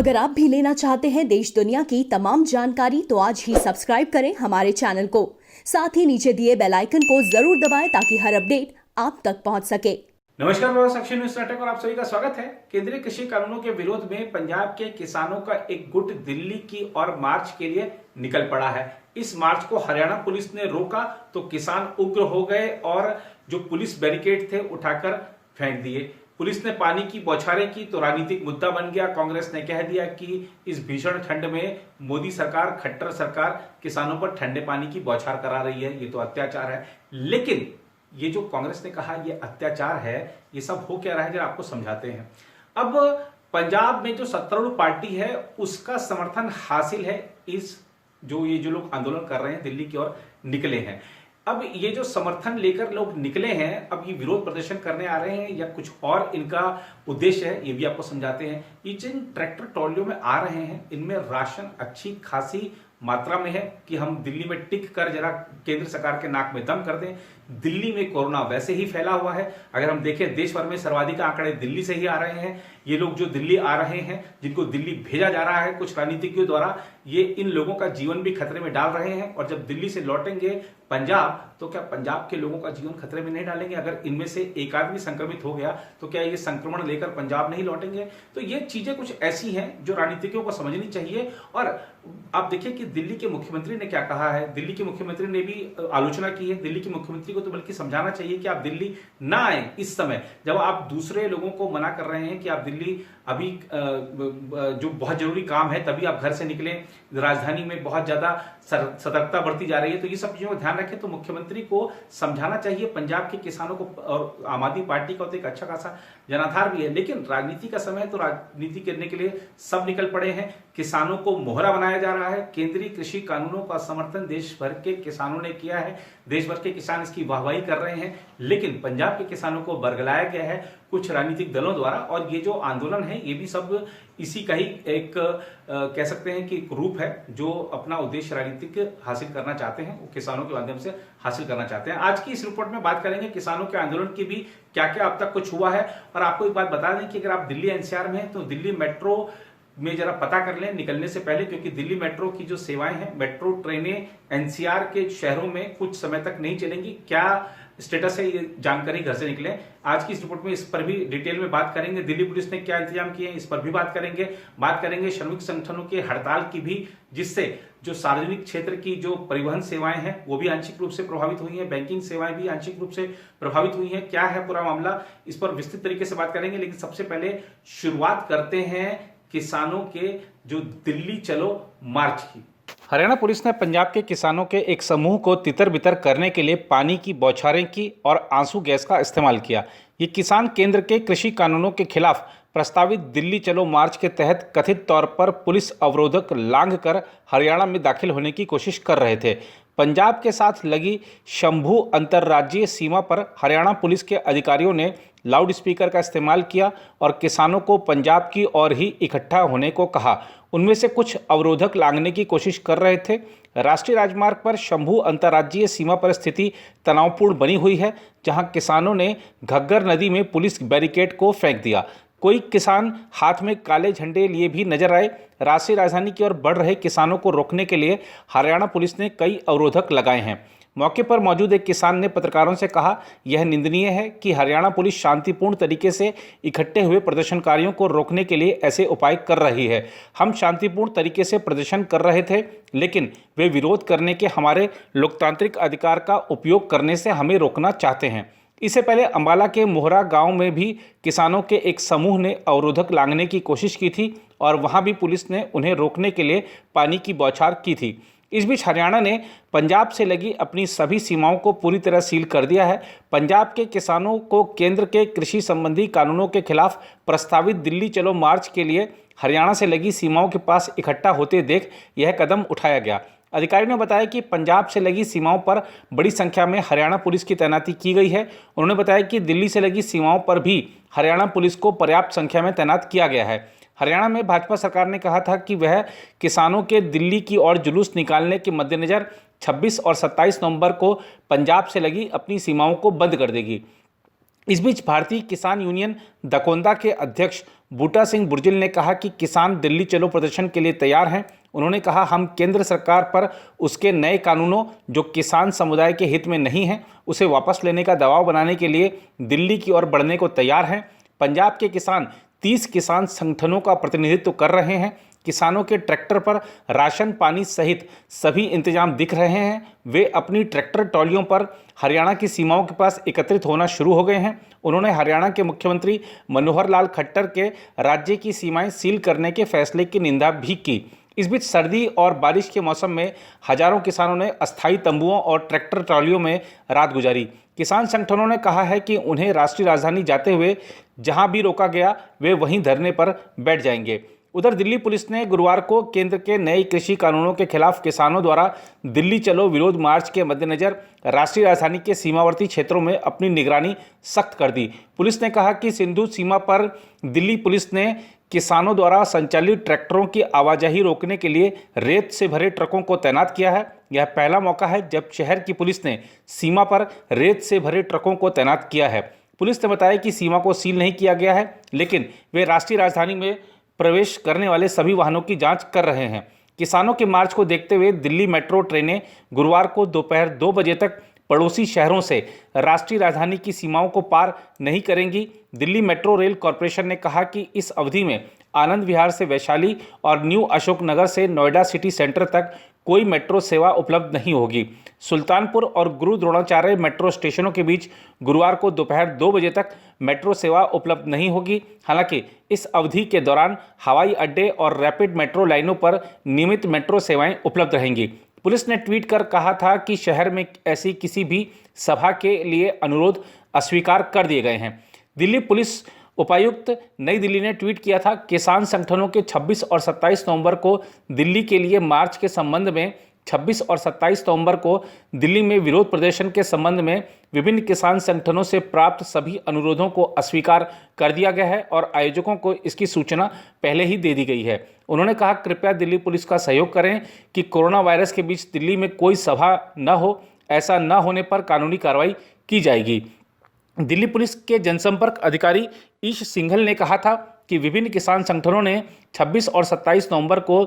अगर आप भी लेना चाहते हैं देश दुनिया की तमाम जानकारी तो आज ही सब्सक्राइब करें हमारे चैनल को। साथ ही नीचे दिए बेल आइकन को जरूर दबाएं ताकि हर अपडेट आप तक पहुंच सके। नमस्कार, मैं साक्षी न्यूज नाटक और आप सभी का स्वागत है। केंद्रीय कृषि कानूनों के विरोध में पंजाब के किसानों का एक गुट दिल्ली की ओर मार्च के लिए निकल पड़ा है। इस मार्च को हरियाणा पुलिस ने रोका तो किसान उग्र हो गए और जो पुलिस बैरिकेड थे उठाकर फेंक दिए। पुलिस ने पानी की बौछारें की तो राजनीतिक मुद्दा बन गया। कांग्रेस ने कह दिया कि इस भीषण ठंड में मोदी सरकार, खट्टर सरकार किसानों पर ठंडे पानी की बौछार करा रही है, ये तो अत्याचार है। लेकिन ये जो कांग्रेस ने कहा ये अत्याचार है, ये सब हो क्या रहा है जरा आपको समझाते हैं। अब पंजाब में जो सत्तारूढ़ पार्टी है उसका समर्थन हासिल है इस जो लोग आंदोलन कर रहे हैं, दिल्ली की ओर निकले हैं। अब ये जो समर्थन लेकर लोग निकले हैं, अब ये विरोध प्रदर्शन करने आ रहे हैं या कुछ और इनका उद्देश्य है, ये भी आपको समझाते हैं। ये जिन ट्रैक्टर ट्रॉलियों में आ रहे हैं इनमें राशन अच्छी खासी मात्रा में है कि हम दिल्ली में टिक कर जरा केंद्र सरकार के नाक में दम कर दें। दिल्ली में कोरोना वैसे ही फैला हुआ है। अगर हम देखें देश भर में सर्वाधिक आंकड़े दिल्ली से ही आ रहे हैं। ये लोग जो दिल्ली आ रहे हैं, जिनको दिल्ली भेजा जा रहा है कुछ राजनीतिज्ञों द्वारा, ये इन लोगों का जीवन भी खतरे में डाल रहे हैं। और जब दिल्ली से लौटेंगे पंजाब तो क्या पंजाब के लोगों का जीवन खतरे में नहीं डालेंगे? अगर इनमें से एक आदमी संक्रमित हो गया तो क्या ये संक्रमण लेकर पंजाब नहीं लौटेंगे? तो ये चीजें कुछ ऐसी हैं जो राजनीतिज्ञों को समझनी चाहिए। और आप देखिए कि दिल्ली के मुख्यमंत्री ने क्या कहा है। दिल्ली के मुख्यमंत्री ने भी आलोचना की है। दिल्ली के मुख्यमंत्री को तो बल्कि समझाना चाहिए कि आप दिल्ली ना आए इस समय, जब आप दूसरे लोगों को मना कर रहे हैं कि आप दिल्ली अभी जो बहुत जरूरी काम है तभी आप घर से निकलें। राजधानी में बहुत ज्यादा सतर्कता बरती जा रही है, तो ये सब चीजों को ध्यान रखें। तो मुख्यमंत्री को समझाना चाहिए पंजाब के किसानों को। और आम आदमी पार्टी का तो एक अच्छा खासा जनाधार भी है, लेकिन राजनीति का समय है तो राजनीति करने के लिए सब निकल पड़े हैं। किसानों को मोहरा बनाया जा रहा है। केंद्रीय कृषि कानूनों का समर्थन देश भर के किसानों ने किया है। देश भर के किसान इसकी वाहवाही कर रहे हैं, लेकिन पंजाब के किसानों को बरगलाया गया है कुछ राजनीतिक दलों द्वारा। और ये जो आंदोलन है ये भी सब इसी का ही एक कह सकते हैं कि एक रूप है जो अपना उद्देश्य राजनीतिक हासिल करना चाहते हैं, वो किसानों के माध्यम से हासिल करना चाहते हैं। आज की इस रिपोर्ट में बात करेंगे किसानों के आंदोलन की भी क्या क्या अब तक कुछ हुआ है। और आपको एक बात बता दें कि अगर आप दिल्ली एनसीआर में हैं तो दिल्ली मेट्रो में जरा पता कर लें निकलने से पहले, क्योंकि दिल्ली मेट्रो की जो सेवाएं हैं, मेट्रो ट्रेनें एनसीआर के शहरों में कुछ समय तक नहीं चलेंगी। क्या स्टेटस है ये जानकारी घर से निकले। आज की इस रिपोर्ट में इस पर भी डिटेल में बात करेंगे। दिल्ली पुलिस ने क्या इंतजाम किए हैं इस पर भी बात करेंगे श्रमिक संगठनों के हड़ताल की भी, जिससे जो सार्वजनिक क्षेत्र की जो परिवहन सेवाएं हैं वो भी आंशिक रूप से प्रभावित हुई हैं, बैंकिंग सेवाएं भी आंशिक रूप से प्रभावित हुई हैं। क्या है पूरा मामला, इस पर विस्तृत तरीके से बात करेंगे। लेकिन सबसे पहले शुरुआत करते हैं किसानों के जो दिल्ली चलो मार्च की। हरियाणा पुलिस ने पंजाब के किसानों के एक समूह को तितर बितर करने के लिए पानी की बौछारें की और आंसू गैस का इस्तेमाल किया। ये किसान केंद्र के कृषि कानूनों के खिलाफ प्रस्तावित दिल्ली चलो मार्च के तहत कथित तौर पर पुलिस अवरोधक लांघ कर हरियाणा में दाखिल होने की कोशिश कर रहे थे। पंजाब के साथ लगी शंभू अंतर्राज्यीय सीमा पर हरियाणा पुलिस के अधिकारियों ने लाउड स्पीकर का इस्तेमाल किया और किसानों को पंजाब की ओर ही इकट्ठा होने को कहा। उनमें से कुछ अवरोधक लांघने की कोशिश कर रहे थे। राष्ट्रीय राजमार्ग पर शंभू अंतर्राज्यीय सीमा पर स्थिति तनावपूर्ण बनी हुई है, जहां किसानों ने घग्गर नदी में पुलिस बैरिकेड को फेंक दिया। कोई किसान हाथ में काले झंडे लिए भी नजर आए। राष्ट्रीय राजधानी की ओर बढ़ रहे किसानों को रोकने के लिए हरियाणा पुलिस ने कई अवरोधक लगाए हैं। मौके पर मौजूद एक किसान ने पत्रकारों से कहा, यह निंदनीय है कि हरियाणा पुलिस शांतिपूर्ण तरीके से इकट्ठे हुए प्रदर्शनकारियों को रोकने के लिए ऐसे उपाय कर रही है। हम शांतिपूर्ण तरीके से प्रदर्शन कर रहे थे, लेकिन वे विरोध करने के हमारे लोकतांत्रिक अधिकार का उपयोग करने से हमें रोकना चाहते हैं। इससे पहले अंबाला के मोहरा गांव में भी किसानों के एक समूह ने अवरोधक लांघने की कोशिश की थी और वहां भी पुलिस ने उन्हें रोकने के लिए पानी की बौछार की थी। इस बीच हरियाणा ने पंजाब से लगी अपनी सभी सीमाओं को पूरी तरह सील कर दिया है। पंजाब के किसानों को केंद्र के कृषि संबंधी कानूनों के खिलाफ प्रस्तावित दिल्ली चलो मार्च के लिए हरियाणा से लगी सीमाओं के पास इकट्ठा होते देख यह कदम उठाया गया। अधिकारियों ने बताया कि पंजाब से लगी सीमाओं पर बड़ी संख्या में हरियाणा पुलिस की तैनाती की गई है। उन्होंने बताया कि दिल्ली से लगी सीमाओं पर भी हरियाणा पुलिस को पर्याप्त संख्या में तैनात किया गया है। हरियाणा में भाजपा सरकार ने कहा था कि वह किसानों के दिल्ली की ओर जुलूस निकालने के मद्देनज़र 26 और 27 नवंबर को पंजाब से लगी अपनी सीमाओं को बंद कर देगी। इस बीच भारतीय किसान यूनियन दकोंदा के अध्यक्ष बूटा सिंह बुर्जिल ने कहा कि किसान दिल्ली चलो प्रदर्शन के लिए तैयार हैं। उन्होंने कहा, हम केंद्र सरकार पर उसके नए कानूनों जो किसान समुदाय के हित में नहीं हैं उसे वापस लेने का दबाव बनाने के लिए दिल्ली की ओर बढ़ने को तैयार हैं। पंजाब के किसान 30 किसान संगठनों का प्रतिनिधित्व कर रहे हैं। किसानों के ट्रैक्टर पर राशन पानी सहित सभी इंतजाम दिख रहे हैं। वे अपनी ट्रैक्टर ट्रॉलियों पर हरियाणा की सीमाओं के पास एकत्रित होना शुरू हो गए हैं। उन्होंने हरियाणा के मुख्यमंत्री मनोहर लाल खट्टर के राज्य की सीमाएं सील करने के फैसले की निंदा भी की। इस बीच सर्दी और बारिश के मौसम में हजारों किसानों ने अस्थायी तंबुओं और ट्रैक्टर ट्रॉलियों में रात गुजारी। किसान संगठनों ने कहा है कि उन्हें राष्ट्रीय राजधानी जाते हुए जहां भी रोका गया वे वहीं धरने पर बैठ जाएंगे। उधर दिल्ली पुलिस ने गुरुवार को केंद्र के नए कृषि कानूनों के खिलाफ किसानों द्वारा दिल्ली चलो विरोध मार्च के मद्देनजर राष्ट्रीय राजधानी के सीमावर्ती क्षेत्रों में अपनी निगरानी सख्त कर दी। पुलिस ने कहा कि सिंधु सीमा पर दिल्ली पुलिस ने किसानों द्वारा संचालित ट्रैक्टरों की आवाजाही रोकने के लिए रेत से भरे ट्रकों को तैनात किया है। यह पहला मौका है जब शहर की पुलिस ने सीमा पर रेत से भरे ट्रकों को तैनात किया है। पुलिस ने बताया कि सीमा को सील नहीं किया गया है, लेकिन वे राष्ट्रीय राजधानी में प्रवेश करने वाले सभी वाहनों की जांच कर रहे हैं। किसानों के मार्च को देखते हुए दिल्ली मेट्रो ट्रेनें गुरुवार को दोपहर 2 बजे तक पड़ोसी शहरों से राष्ट्रीय राजधानी की सीमाओं को पार नहीं करेंगी। दिल्ली मेट्रो रेल कॉरपोरेशन ने कहा कि इस अवधि में आनंद विहार से वैशाली और न्यू अशोक नगर से नोएडा सिटी सेंटर तक कोई मेट्रो सेवा उपलब्ध नहीं होगी। सुल्तानपुर और गुरु द्रोणाचार्य मेट्रो स्टेशनों के बीच गुरुवार को दोपहर 2 बजे तक मेट्रो सेवा उपलब्ध नहीं होगी। हालांकि इस अवधि के दौरान हवाई अड्डे और रैपिड मेट्रो लाइनों पर नियमित मेट्रो सेवाएं उपलब्ध रहेंगी। पुलिस ने ट्वीट कर कहा था कि शहर में ऐसी किसी भी सभा के लिए अनुरोध अस्वीकार कर दिए गए हैं। दिल्ली पुलिस उपायुक्त नई दिल्ली ने ट्वीट किया था, किसान संगठनों के 26 और 27 नवंबर को दिल्ली के लिए मार्च के संबंध में 26 और 27 नवंबर को दिल्ली में विरोध प्रदर्शन के संबंध में विभिन्न किसान संगठनों से प्राप्त सभी अनुरोधों को अस्वीकार कर दिया गया है और आयोजकों को इसकी सूचना पहले ही दे दी गई है। उन्होंने कहा, कृपया दिल्ली पुलिस का सहयोग करें कि कोरोना वायरस के बीच दिल्ली में कोई सभा न हो। ऐसा न होने पर कानूनी कार्रवाई की जाएगी। दिल्ली पुलिस के जनसंपर्क अधिकारी ईश सिंघल ने कहा था कि विभिन्न किसान संगठनों ने 26 और 27 नवंबर को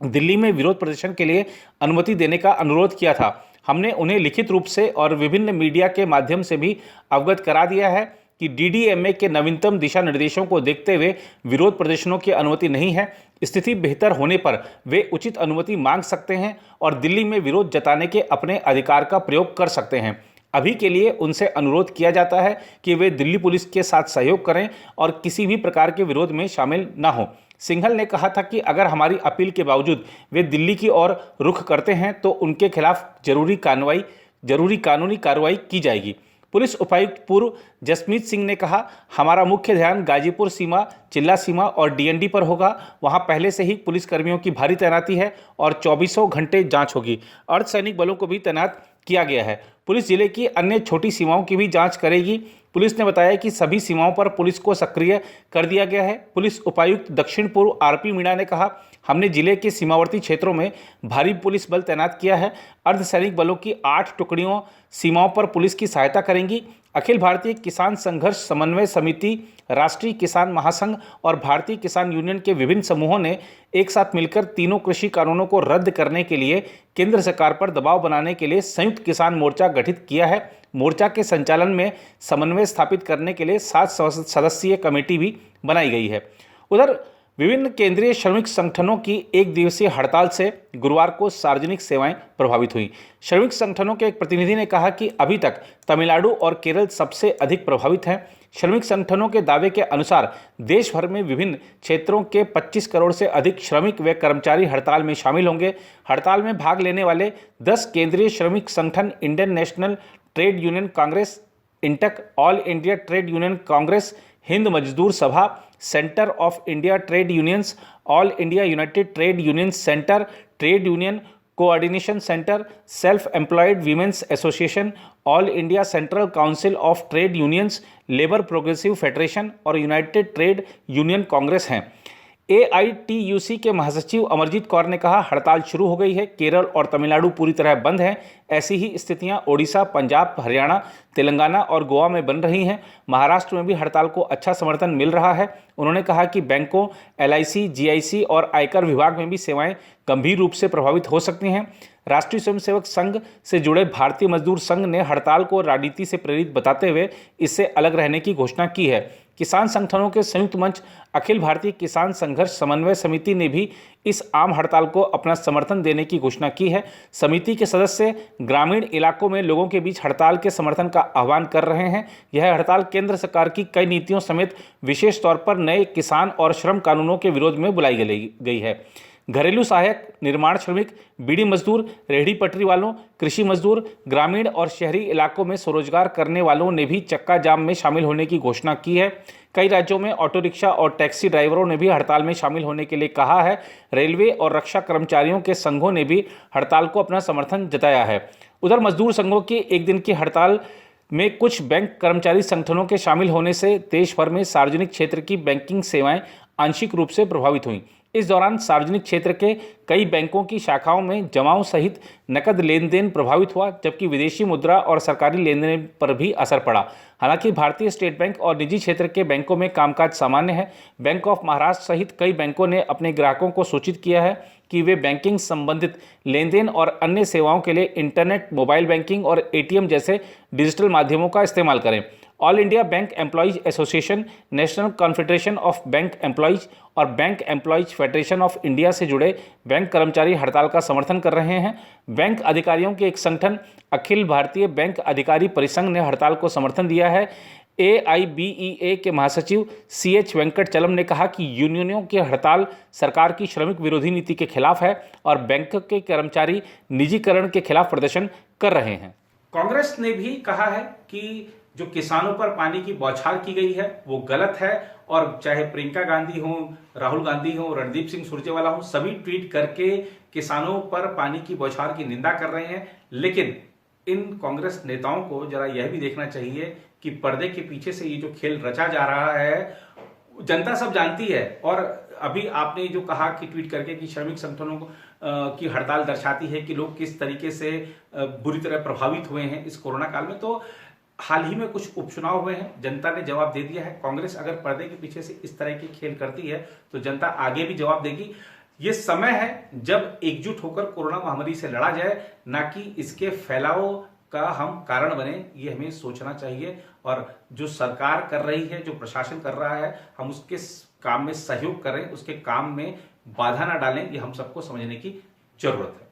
दिल्ली में विरोध प्रदर्शन के लिए अनुमति देने का अनुरोध किया था। हमने उन्हें लिखित रूप से और विभिन्न मीडिया के माध्यम से भी अवगत करा दिया है कि डीडीएमए के नवीनतम दिशा निर्देशों को देखते हुए विरोध प्रदर्शनों की अनुमति नहीं है। स्थिति बेहतर होने पर वे उचित अनुमति मांग सकते हैं और दिल्ली में विरोध जताने के अपने अधिकार का प्रयोग कर सकते हैं। अभी के लिए उनसे अनुरोध किया जाता है कि वे दिल्ली पुलिस के साथ सहयोग करें और किसी भी प्रकार के विरोध में शामिल न हों। सिंघल ने कहा था कि अगर हमारी अपील के बावजूद वे दिल्ली की ओर रुख करते हैं तो उनके खिलाफ जरूरी कानूनी कार्रवाई की जाएगी। पुलिस उपायुक्त पूर्व जसमीत सिंह ने कहा, हमारा मुख्य ध्यान गाजीपुर सीमा, चिल्ला सीमा और डीएनडी पर होगा। वहां पहले से ही पुलिसकर्मियों की भारी तैनाती है और 24 घंटे जांच होगी। अर्धसैनिक बलों को भी तैनात किया गया है। पुलिस जिले की अन्य छोटी सीमाओं की भी जांच करेगी। पुलिस ने बताया कि सभी सीमाओं पर पुलिस को सक्रिय कर दिया गया है। पुलिस उपायुक्त दक्षिण पूर्व आरपी मीणा ने कहा, हमने जिले के सीमावर्ती क्षेत्रों में भारी पुलिस बल तैनात किया है। अर्धसैनिक बलों की 8 टुकड़ियों सीमाओं पर पुलिस की सहायता करेंगी। अखिल भारतीय किसान संघर्ष समन्वय समिति, राष्ट्रीय किसान महासंघ और भारतीय किसान यूनियन के विभिन्न समूहों ने एक साथ मिलकर तीनों कृषि कानूनों को रद्द करने के लिए केंद्र सरकार पर दबाव बनाने के लिए संयुक्त किसान मोर्चा गठित किया है। मोर्चा के संचालन में समन्वय स्थापित करने के लिए 7 सदस्यीय कमेटी भी बनाई गई है। उधर विभिन्न केंद्रीय श्रमिक संगठनों की एक दिवसीय हड़ताल से गुरुवार को सार्वजनिक सेवाएं प्रभावित हुई। श्रमिक संगठनों के एक प्रतिनिधि ने कहा कि अभी तक तमिलनाडु और केरल सबसे अधिक प्रभावित हैं। श्रमिक संगठनों के दावे के अनुसार देश भर में विभिन्न क्षेत्रों के 25 करोड़ से अधिक श्रमिक व कर्मचारी हड़ताल में शामिल होंगे। हड़ताल में भाग लेने वाले 10 केंद्रीय श्रमिक संगठन Indian national trade union Congress, INTUC, all India trade union Congress, Hind मजदूर सभा, centre of India trade unions, all India United trade unions centre, trade union coordination centre, self employed women's association, all India central council of trade unions, labour progressive federation और United trade union Congress हैं। AITUC के महासचिव अमरजीत कौर ने कहा, हड़ताल शुरू हो गई है। केरल और तमिलनाडु पूरी तरह बंद हैं। ऐसी ही स्थितियां ओडिशा, पंजाब, हरियाणा, तेलंगाना और गोवा में बन रही हैं। महाराष्ट्र में भी हड़ताल को अच्छा समर्थन मिल रहा है। उन्होंने कहा कि बैंकों, LIC, GIC और आयकर विभाग में भी सेवाएं गंभीर रूप से प्रभावित हो सकती हैं। राष्ट्रीय स्वयंसेवक संघ से जुड़े भारतीय मजदूर संघ ने हड़ताल को राजनीति से प्रेरित बताते हुए इससे अलग रहने की घोषणा की है। किसान संगठनों के संयुक्त मंच अखिल भारतीय किसान संघर्ष समन्वय समिति ने भी इस आम हड़ताल को अपना समर्थन देने की घोषणा की है। समिति के सदस्य ग्रामीण इलाकों में लोगों के बीच हड़ताल के समर्थन का आह्वान कर रहे हैं। यह हड़ताल केंद्र सरकार की कई नीतियों समेत विशेष तौर पर नए किसान और श्रम कानूनों के विरोध में बुलाई गई है। घरेलू सहायक, निर्माण श्रमिक, बीड़ी मजदूर, रेहड़ी पटरी वालों, कृषि मजदूर, ग्रामीण और शहरी इलाकों में स्वरोजगार करने वालों ने भी चक्का जाम में शामिल होने की घोषणा की है। कई राज्यों में ऑटो रिक्शा और टैक्सी ड्राइवरों ने भी हड़ताल में शामिल होने के लिए कहा है। रेलवे और रक्षा कर्मचारियों के संघों ने भी हड़ताल को अपना समर्थन जताया है। उधर मजदूर संघों की एक दिन की हड़ताल में कुछ बैंक कर्मचारी संगठनों के शामिल होने से देश भर में सार्वजनिक क्षेत्र की बैंकिंग सेवाएं आंशिक रूप से प्रभावित हुई। इस दौरान सार्वजनिक क्षेत्र के कई बैंकों की शाखाओं में जमाओं सहित नकद लेन देन प्रभावित हुआ, जबकि विदेशी मुद्रा और सरकारी लेन देन पर भी असर पड़ा। हालांकि भारतीय स्टेट बैंक और निजी क्षेत्र के बैंकों में कामकाज सामान्य है। बैंक ऑफ महाराष्ट्र सहित कई बैंकों ने अपने ग्राहकों को सूचित किया है कि वे बैंकिंग संबंधित लेन देन और अन्य सेवाओं के लिए इंटरनेट, मोबाइल बैंकिंग और ATM जैसे डिजिटल माध्यमों का इस्तेमाल करें। All India bank employees association, national confederation of bank employees और bank employees federation of India से जुड़े बैंक कर्मचारी हड़ताल का समर्थन कर रहे हैं। बैंक अधिकारियों के एक संगठन अखिल भारतीय बैंक अधिकारी परिसंघ ने हड़ताल को समर्थन दिया है। AIBEA के महासचिव CH वेंकटचलम ने कहा कि यूनियनों की हड़ताल सरकार की श्रमिक विरोधी नीति के खिलाफ है और बैंक के कर्मचारी निजीकरण के खिलाफ प्रदर्शन कर रहे हैं। कांग्रेस ने भी कहा है कि जो किसानों पर पानी की बौछार की गई है वो गलत है, और चाहे प्रियंका गांधी हो, राहुल गांधी हो, रणदीप सिंह सुरजेवाला हो, सभी ट्वीट करके किसानों पर पानी की बौछार की निंदा कर रहे हैं। लेकिन इन कांग्रेस नेताओं को जरा यह भी देखना चाहिए कि पर्दे के पीछे से ये जो खेल रचा जा रहा है जनता सब जानती है। और अभी आपने जो कहा कि ट्वीट करके कि श्रमिक संगठनों की हड़ताल दर्शाती है कि लोग किस तरीके से बुरी तरह प्रभावित हुए हैं इस कोरोना काल में। तो हाल ही में कुछ उपचुनाव हुए हैं, जनता ने जवाब दे दिया है। कांग्रेस अगर पर्दे के पीछे से इस तरह की खेल करती है तो जनता आगे भी जवाब देगी। ये समय है जब एकजुट होकर कोरोना महामारी से लड़ा जाए, ना कि इसके फैलाव का हम कारण बने। ये हमें सोचना चाहिए, और जो सरकार कर रही है, जो प्रशासन कर रहा है, हम उसके काम में सहयोग करें, उसके काम में बाधा ना डालें। ये हम सबको समझने की जरूरत है।